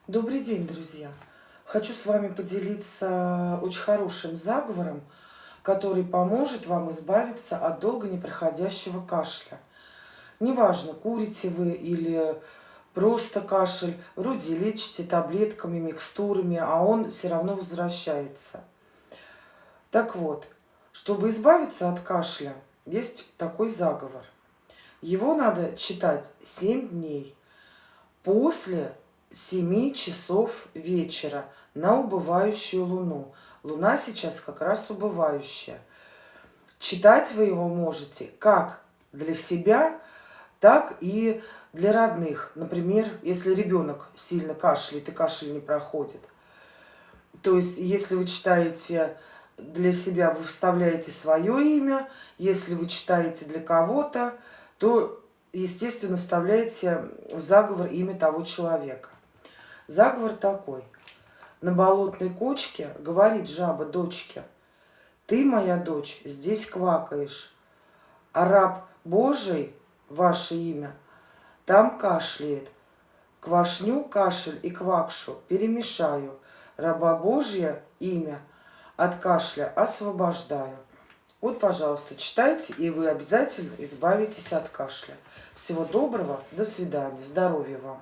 Добрый день, друзья! Хочу с вами поделиться очень хорошим заговором, который поможет вам избавиться от долго непроходящего кашля. Неважно, курите вы или просто кашель, вроде лечите таблетками, микстурами, а он все равно возвращается. Так вот, чтобы избавиться от кашля, есть такой заговор. Его надо читать 7 дней после 7 часов вечера на убывающую луну. Луна сейчас как раз убывающая. Читать вы его можете как для себя, так и для родных. Например, если ребенок сильно кашляет и кашель не проходит. То есть, если вы читаете для себя, вы вставляете свое имя. Если вы читаете для кого-то, то, естественно, вставляете в заговор имя того человека. Заговор такой. На болотной кочке говорит жаба дочке: ты, моя дочь, здесь квакаешь, а раб Божий, ваше имя, там кашляет. Квашню, кашель и квакшу перемешаю, раба Божье имя от кашля освобождаю. Вот, пожалуйста, читайте, и вы обязательно избавитесь от кашля. Всего доброго, до свидания, здоровья вам!